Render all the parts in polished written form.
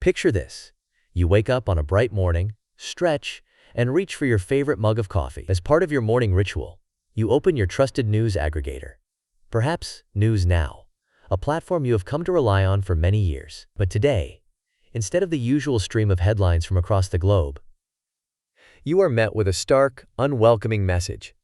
Picture this. You wake up on a bright morning, stretch, and reach for your favorite mug of coffee. As part of your morning ritual, you open your trusted news aggregator. Perhaps NewsNow, a platform you have come to rely on for many years. But today, instead of the usual stream of headlines from across the globe, you are met with a stark, unwelcoming message.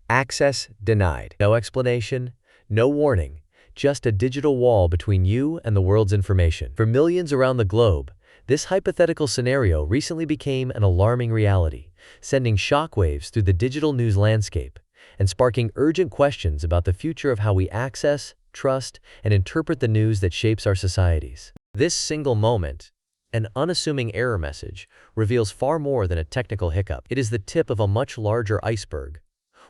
Access denied. No explanation, no warning, just a digital wall between you and the world's information. For millions around the globe, this hypothetical scenario recently became an alarming reality, sending shockwaves through the digital news landscape and sparking urgent questions about the future of how we access, trust, and interpret the news that shapes our societies. This single moment, an unassuming error message, reveals far more than a technical hiccup. It is the tip of a much larger iceberg,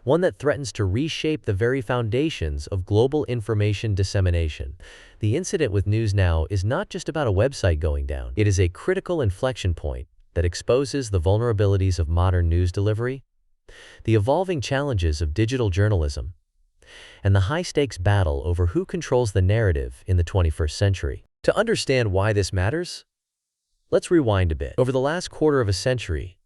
one that threatens to reshape the very foundations of global information dissemination. The incident with NewsNow is not just about a website going down. It is a critical inflection point that exposes the vulnerabilities of modern news delivery, the evolving challenges of digital journalism, and the high-stakes battle over who controls the narrative in the 21st century. To understand why this matters, let's rewind a bit. Over the last quarter of a century,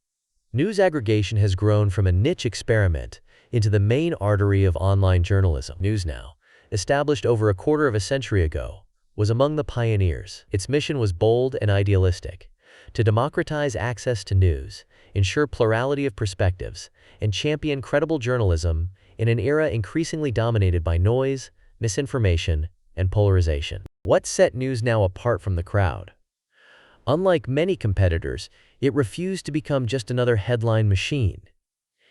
news aggregation has grown from a niche experiment into the main artery of online journalism. NewsNow, established over a quarter of a century ago, was among the pioneers. Its mission was bold and idealistic: to democratize access to news, ensure plurality of perspectives, and champion credible journalism in an era increasingly dominated by noise, misinformation, and polarization. What set NewsNow apart from the crowd? Unlike many competitors, it refused to become just another headline machine.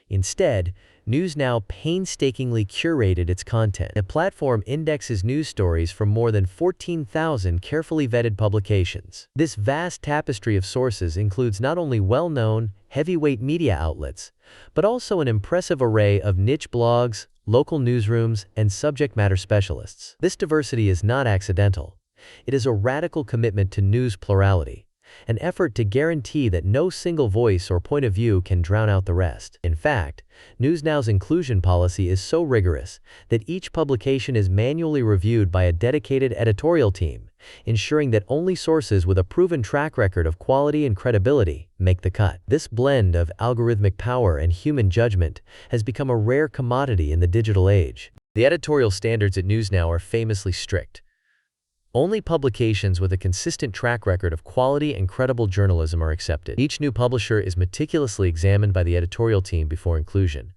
Instead, NewsNow painstakingly curated its content. The platform indexes news stories from more than 14,000 carefully vetted publications. This vast tapestry of sources includes not only well-known, heavyweight media outlets, but also an impressive array of niche blogs, local newsrooms, and subject matter specialists. This diversity is not accidental. It is a radical commitment to news plurality, an effort to guarantee that no single voice or point of view can drown out the rest. In fact, NewsNow's inclusion policy is so rigorous that each publication is manually reviewed by a dedicated editorial team, ensuring that only sources with a proven track record of quality and credibility make the cut. This blend of algorithmic power and human judgment has become a rare commodity in the digital age. The editorial standards at NewsNow are famously strict. Only publications with a consistent track record of quality and credible journalism are accepted. Each new publisher is meticulously examined by the editorial team before inclusion,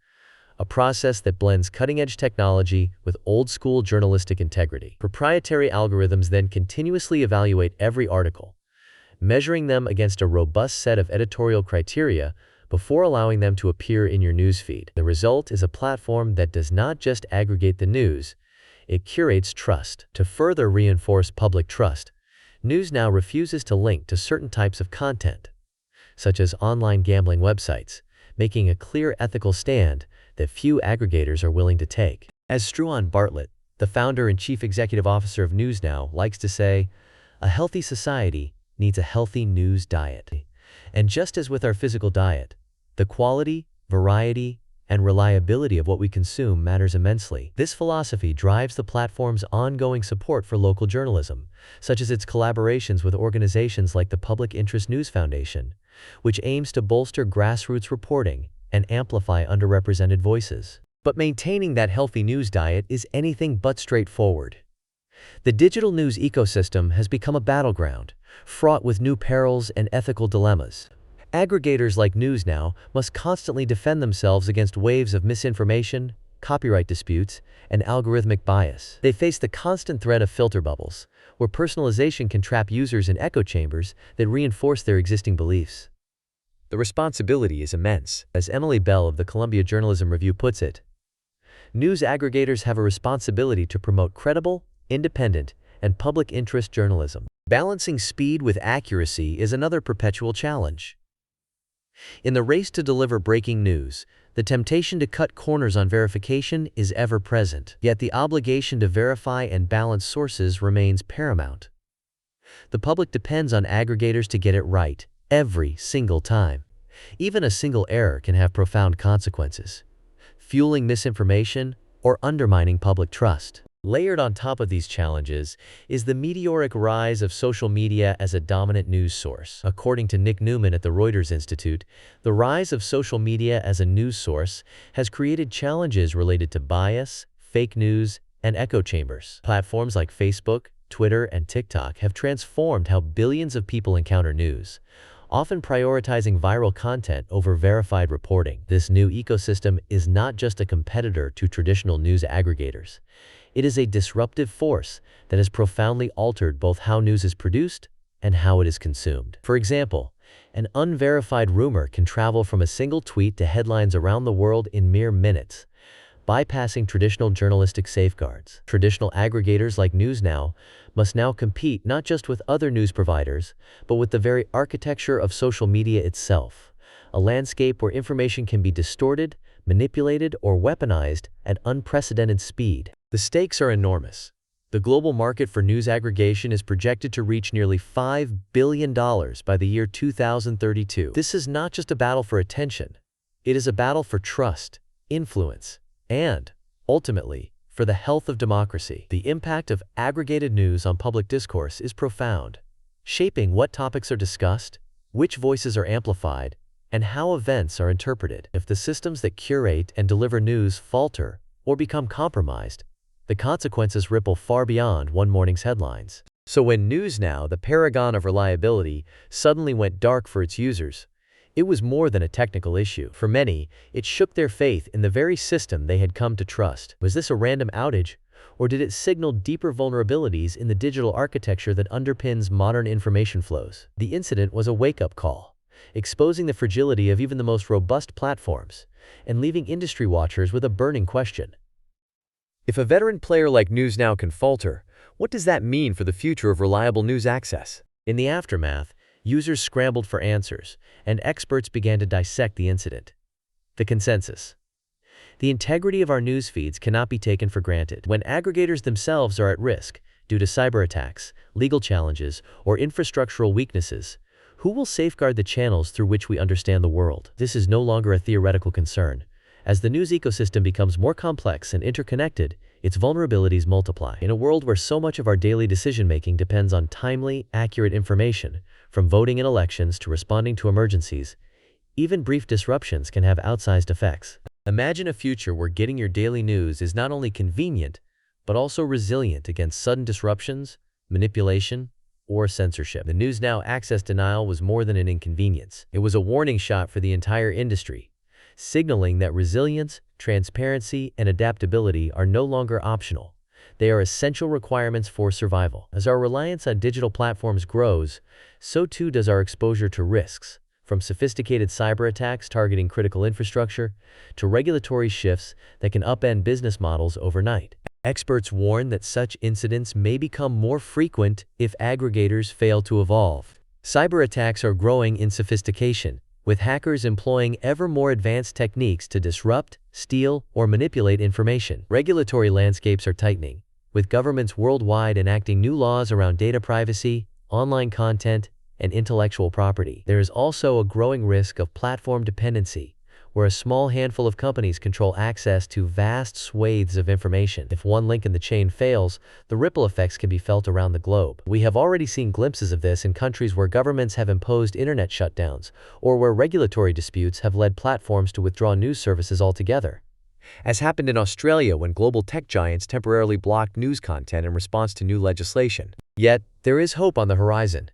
a process that blends cutting-edge technology with old-school journalistic integrity. Proprietary algorithms then continuously evaluate every article, measuring them against a robust set of editorial criteria before allowing them to appear in your newsfeed. The result is a platform that does not just aggregate the news, it curates trust. To further reinforce public trust, NewsNow refuses to link to certain types of content, such as online gambling websites, making a clear ethical stand that few aggregators are willing to take. As Struan Bartlett, the founder and chief executive officer of NewsNow, likes to say, a healthy society needs a healthy news diet. And just as with our physical diet, the quality, variety, and reliability of what we consume matters immensely. This philosophy drives the platform's ongoing support for local journalism, such as its collaborations with organizations like the Public Interest News Foundation, which aims to bolster grassroots reporting and amplify underrepresented voices. But maintaining that healthy news diet is anything but straightforward. The digital news ecosystem has become a battleground, fraught with new perils and ethical dilemmas. Aggregators like NewsNow must constantly defend themselves against waves of misinformation, copyright disputes, and algorithmic bias. They face the constant threat of filter bubbles, where personalization can trap users in echo chambers that reinforce their existing beliefs. The responsibility is immense. As Emily Bell of the Columbia Journalism Review puts it, news aggregators have a responsibility to promote credible, independent, and public interest journalism. Balancing speed with accuracy is another perpetual challenge. In the race to deliver breaking news, the temptation to cut corners on verification is ever present. Yet the obligation to verify and balance sources remains paramount. The public depends on aggregators to get it right every single time. Even a single error can have profound consequences, fueling misinformation or undermining public trust. Layered on top of these challenges is the meteoric rise of social media as a dominant news source. According to Nick Newman at the Reuters Institute, the rise of social media as a news source has created challenges related to bias, fake news, and echo chambers. Platforms like Facebook, Twitter, and TikTok have transformed how billions of people encounter news, often prioritizing viral content over verified reporting. This new ecosystem is not just a competitor to traditional news aggregators. It is a disruptive force that has profoundly altered both how news is produced and how it is consumed. For example, an unverified rumor can travel from a single tweet to headlines around the world in mere minutes, bypassing traditional journalistic safeguards. Traditional aggregators like NewsNow must now compete not just with other news providers, but with the very architecture of social media itself, a landscape where information can be distorted, manipulated, or weaponized at unprecedented speed. The stakes are enormous. The global market for news aggregation is projected to reach nearly $5 billion by the year 2032. This is not just a battle for attention. It is a battle for trust, influence, and, ultimately, for the health of democracy. The impact of aggregated news on public discourse is profound, shaping what topics are discussed, which voices are amplified, and how events are interpreted. If the systems that curate and deliver news falter or become compromised, the consequences ripple far beyond one morning's headlines. So when NewsNow, the paragon of reliability, suddenly went dark for its users, it was more than a technical issue. For many, it shook their faith in the very system they had come to trust. Was this a random outage, or did it signal deeper vulnerabilities in the digital architecture that underpins modern information flows? The incident was a wake-up call, exposing the fragility of even the most robust platforms, and leaving industry watchers with a burning question. If a veteran player like NewsNow can falter, what does that mean for the future of reliable news access? In the aftermath, users scrambled for answers, and experts began to dissect the incident. The consensus: the integrity of our news feeds cannot be taken for granted. When aggregators themselves are at risk due to cyber attacks, legal challenges, or infrastructural weaknesses, who will safeguard the channels through which we understand the world? This is no longer a theoretical concern. As the news ecosystem becomes more complex and interconnected, its vulnerabilities multiply. In a world where so much of our daily decision-making depends on timely, accurate information, from voting in elections to responding to emergencies, even brief disruptions can have outsized effects. Imagine a future where getting your daily news is not only convenient, but also resilient against sudden disruptions, manipulation, or censorship. The NewsNow access denial was more than an inconvenience. It was a warning shot for the entire industry, signaling that resilience, transparency, and adaptability are no longer optional. They are essential requirements for survival. As our reliance on digital platforms grows, so too does our exposure to risks, from sophisticated cyber attacks targeting critical infrastructure to regulatory shifts that can upend business models overnight. Experts warn that such incidents may become more frequent if aggregators fail to evolve. Cyber attacks are growing in sophistication, with hackers employing ever more advanced techniques to disrupt, steal, or manipulate information. Regulatory landscapes are tightening, with governments worldwide enacting new laws around data privacy, online content, and intellectual property. There is also a growing risk of platform dependency, where a small handful of companies control access to vast swathes of information. If one link in the chain fails, the ripple effects can be felt around the globe. We have already seen glimpses of this in countries where governments have imposed internet shutdowns, or where regulatory disputes have led platforms to withdraw news services altogether, as happened in Australia when global tech giants temporarily blocked news content in response to new legislation. Yet, there is hope on the horizon.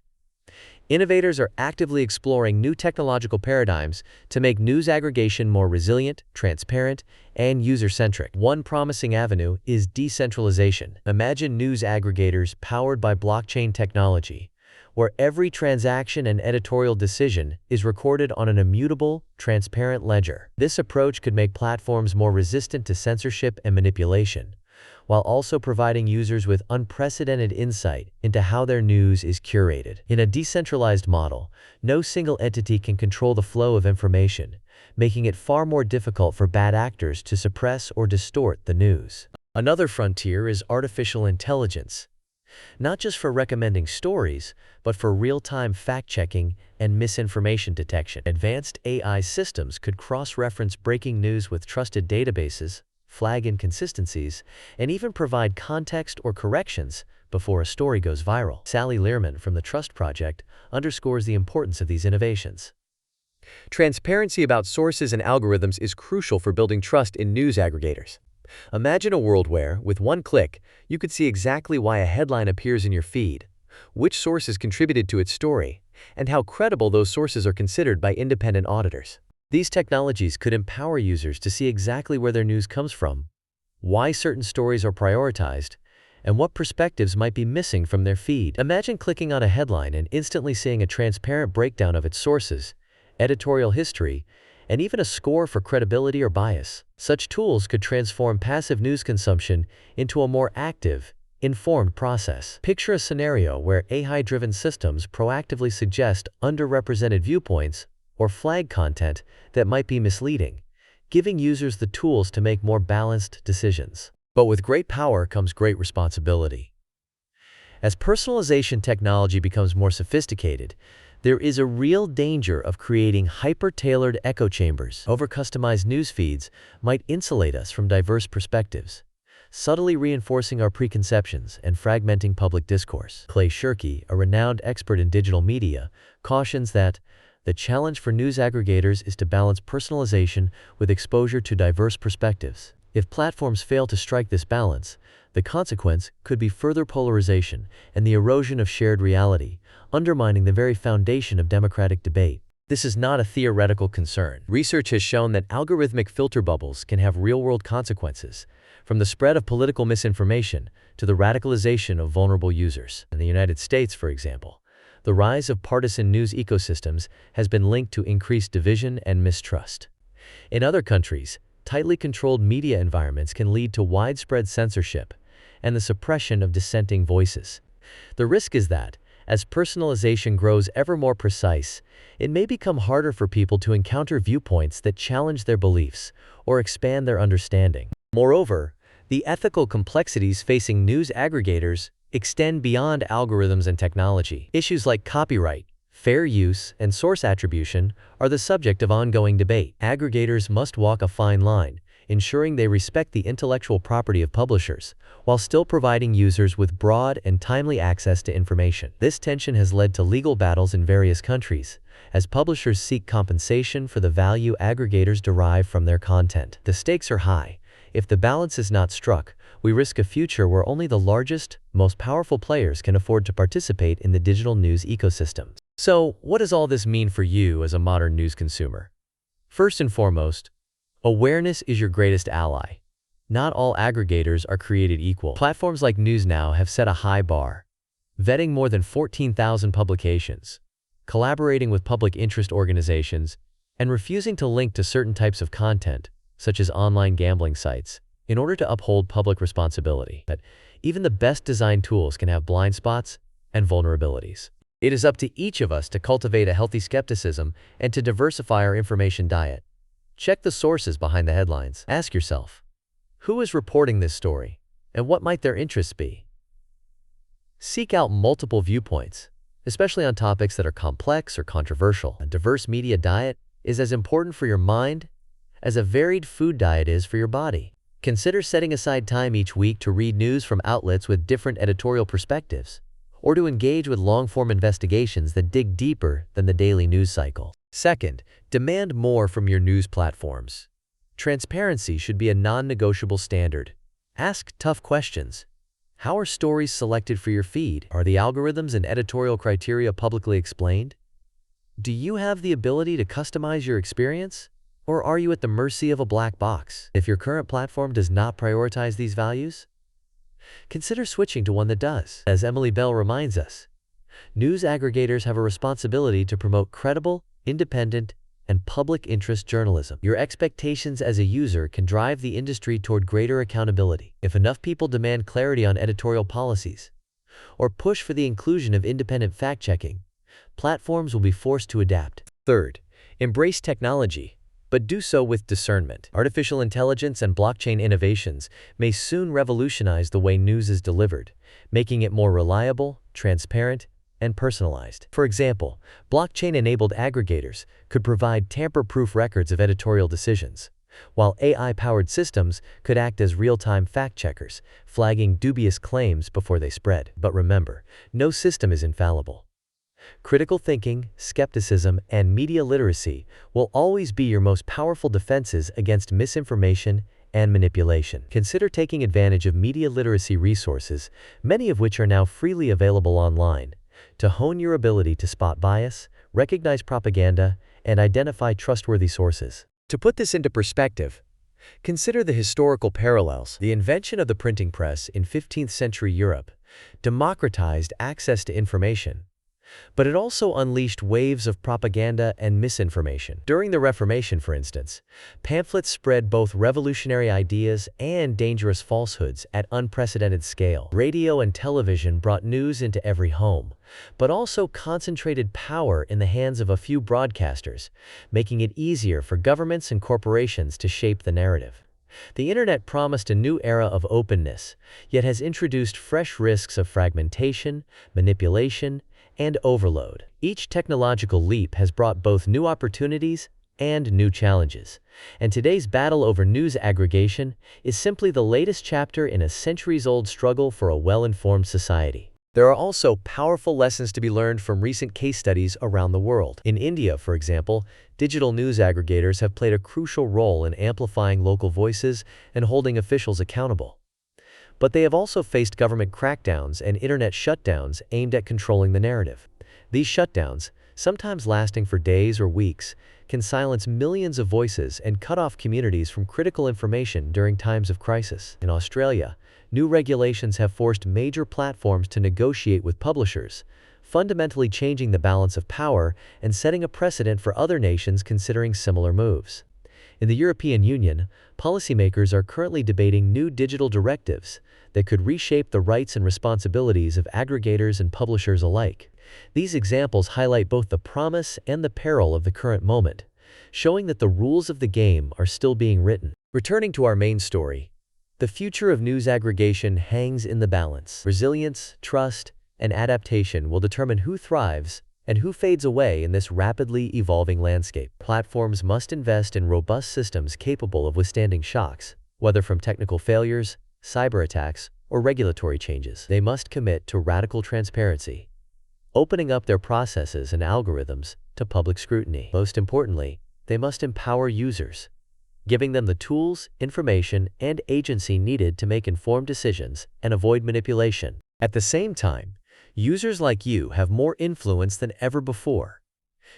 Innovators are actively exploring new technological paradigms to make news aggregation more resilient, transparent, and user-centric. One promising avenue is decentralization. Imagine news aggregators powered by blockchain technology, where every transaction and editorial decision is recorded on an immutable, transparent ledger. This approach could make platforms more resistant to censorship and manipulation, while also providing users with unprecedented insight into how their news is curated. In a decentralized model, no single entity can control the flow of information, making it far more difficult for bad actors to suppress or distort the news. Another frontier is artificial intelligence, not just for recommending stories, but for real-time fact-checking and misinformation detection. Advanced AI systems could cross-reference breaking news with trusted databases, flag inconsistencies, and even provide context or corrections before a story goes viral. Sally Learman from the Trust Project underscores the importance of these innovations. Transparency about sources and algorithms is crucial for building trust in news aggregators. Imagine a world where, with one click, you could see exactly why a headline appears in your feed, which sources contributed to its story, and how credible those sources are considered by independent auditors. These technologies could empower users to see exactly where their news comes from, why certain stories are prioritized, and what perspectives might be missing from their feed. Imagine clicking on a headline and instantly seeing a transparent breakdown of its sources, editorial history, and even a score for credibility or bias. Such tools could transform passive news consumption into a more active, informed process. Picture a scenario where AI-driven systems proactively suggest underrepresented viewpoints or flag content that might be misleading, giving users the tools to make more balanced decisions. But with great power comes great responsibility. As personalization technology becomes more sophisticated, there is a real danger of creating hyper-tailored echo chambers. Over-customized news feeds might insulate us from diverse perspectives, subtly reinforcing our preconceptions and fragmenting public discourse. Clay Shirky, a renowned expert in digital media, cautions that the challenge for news aggregators is to balance personalization with exposure to diverse perspectives. If platforms fail to strike this balance, the consequence could be further polarization and the erosion of shared reality, undermining the very foundation of democratic debate. This is not a theoretical concern. Research has shown that algorithmic filter bubbles can have real-world consequences, from the spread of political misinformation to the radicalization of vulnerable users. In the United States, for example, the rise of partisan news ecosystems has been linked to increased division and mistrust. In other countries, tightly controlled media environments can lead to widespread censorship and the suppression of dissenting voices. The risk is that, as personalization grows ever more precise, it may become harder for people to encounter viewpoints that challenge their beliefs or expand their understanding. Moreover, the ethical complexities facing news aggregators extend beyond algorithms and technology. Issues like copyright, fair use, and source attribution are the subject of ongoing debate. Aggregators must walk a fine line, ensuring they respect the intellectual property of publishers, while still providing users with broad and timely access to information. This tension has led to legal battles in various countries, as publishers seek compensation for the value aggregators derive from their content. The stakes are high. If the balance is not struck, we risk a future where only the largest, most powerful players can afford to participate in the digital news ecosystem. So, what does all this mean for you as a modern news consumer? First and foremost, awareness is your greatest ally. Not all aggregators are created equal. Platforms like NewsNow have set a high bar, vetting more than 14,000 publications, collaborating with public interest organizations, and refusing to link to certain types of content, such as online gambling sites, in order to uphold public responsibility. But even the best designed tools can have blind spots and vulnerabilities. It is up to each of us to cultivate a healthy skepticism and to diversify our information diet. Check the sources behind the headlines. Ask yourself, who is reporting this story, and what might their interests be? Seek out multiple viewpoints, especially on topics that are complex or controversial. A diverse media diet is as important for your mind as a varied food diet is for your body. Consider setting aside time each week to read news from outlets with different editorial perspectives, or to engage with long-form investigations that dig deeper than the daily news cycle. Second, demand more from your news platforms. Transparency should be a non-negotiable standard. Ask tough questions. How are stories selected for your feed? Are the algorithms and editorial criteria publicly explained? Do you have the ability to customize your experience? Or are you at the mercy of a black box? If your current platform does not prioritize these values, consider switching to one that does. As Emily Bell reminds us, news aggregators have a responsibility to promote credible, independent, and public interest journalism. Your expectations as a user can drive the industry toward greater accountability. If enough people demand clarity on editorial policies, or push for the inclusion of independent fact-checking, platforms will be forced to adapt. Third, embrace technology, but do so with discernment. Artificial intelligence and blockchain innovations may soon revolutionize the way news is delivered, making it more reliable, transparent, and personalized. For example, blockchain-enabled aggregators could provide tamper-proof records of editorial decisions, while AI-powered systems could act as real-time fact-checkers, flagging dubious claims before they spread. But remember, no system is infallible. Critical thinking, skepticism, and media literacy will always be your most powerful defenses against misinformation and manipulation. Consider taking advantage of media literacy resources, many of which are now freely available online, to hone your ability to spot bias, recognize propaganda, and identify trustworthy sources. To put this into perspective, consider the historical parallels. The invention of the printing press in 15th century Europe democratized access to information, but it also unleashed waves of propaganda and misinformation. During the Reformation, for instance, pamphlets spread both revolutionary ideas and dangerous falsehoods at unprecedented scale. Radio and television brought news into every home, but also concentrated power in the hands of a few broadcasters, making it easier for governments and corporations to shape the narrative. The internet promised a new era of openness, yet has introduced fresh risks of fragmentation, manipulation, and overload. Each technological leap has brought both new opportunities and new challenges, and today's battle over news aggregation is simply the latest chapter in a centuries-old struggle for a well-informed society. There are also powerful lessons to be learned from recent case studies around the world. In India, for example, digital news aggregators have played a crucial role in amplifying local voices and holding officials accountable. But they have also faced government crackdowns and internet shutdowns aimed at controlling the narrative. These shutdowns, sometimes lasting for days or weeks, can silence millions of voices and cut off communities from critical information during times of crisis. In Australia, new regulations have forced major platforms to negotiate with publishers, fundamentally changing the balance of power and setting a precedent for other nations considering similar moves. In the European Union, policymakers are currently debating new digital directives that could reshape the rights and responsibilities of aggregators and publishers alike. These examples highlight both the promise and the peril of the current moment, showing that the rules of the game are still being written. Returning to our main story, the future of news aggregation hangs in the balance. Resilience, trust, and adaptation will determine who thrives and who fades away in this rapidly evolving landscape. Platforms must invest in robust systems capable of withstanding shocks, whether from technical failures, cyber attacks, or regulatory changes. They must commit to radical transparency, opening up their processes and algorithms to public scrutiny. Most importantly, they must empower users, giving them the tools, information, and agency needed to make informed decisions and avoid manipulation. At the same time, users like you have more influence than ever before.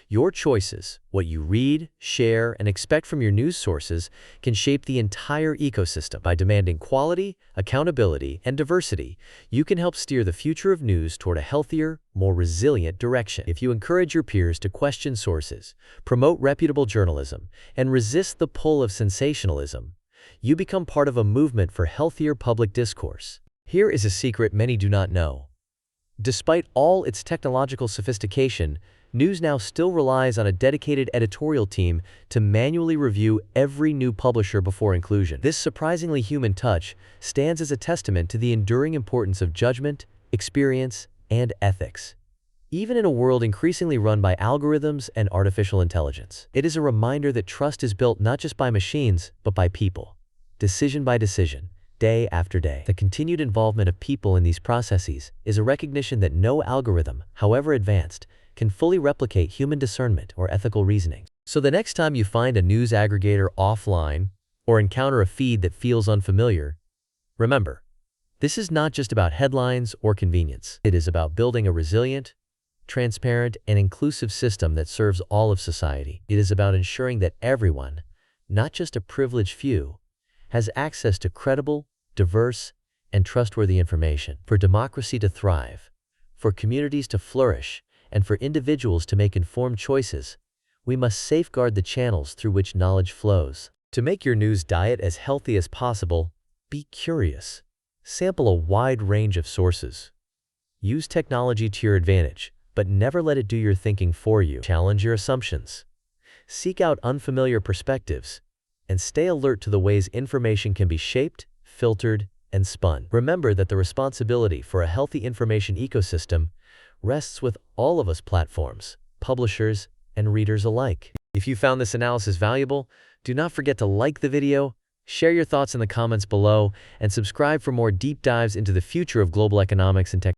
Your choices, what you read, share, and expect from your news sources, can shape the entire ecosystem. By demanding quality, accountability, and diversity, you can help steer the future of news toward a healthier, more resilient direction. If you encourage your peers to question sources, promote reputable journalism, and resist the pull of sensationalism, you become part of a movement for healthier public discourse. Here is a secret many do not know. Despite all its technological sophistication, NewsNow still relies on a dedicated editorial team to manually review every new publisher before inclusion. This surprisingly human touch stands as a testament to the enduring importance of judgment, experience, and ethics. Even in a world increasingly run by algorithms and artificial intelligence, it is a reminder that trust is built not just by machines, but by people, decision by decision, day after day. The continued involvement of people in these processes is a recognition that no algorithm, however advanced, can fully replicate human discernment or ethical reasoning. So the next time you find a news aggregator offline or encounter a feed that feels unfamiliar, remember, this is not just about headlines or convenience. It is about building a resilient, transparent, and inclusive system that serves all of society. It is about ensuring that everyone, not just a privileged few, has access to credible, diverse, and trustworthy information. For democracy to thrive, for communities to flourish, and for individuals to make informed choices, we must safeguard the channels through which knowledge flows. To make your news diet as healthy as possible, be curious. Sample a wide range of sources. Use technology to your advantage, but never let it do your thinking for you. Challenge your assumptions. Seek out unfamiliar perspectives, and stay alert to the ways information can be shaped, filtered, and spun. Remember that the responsibility for a healthy information ecosystem rests with all of us platforms, publishers, and readers alike. If you found this analysis valuable, do not forget to like the video, share your thoughts in the comments below, and subscribe for more deep dives into the future of global economics and technology.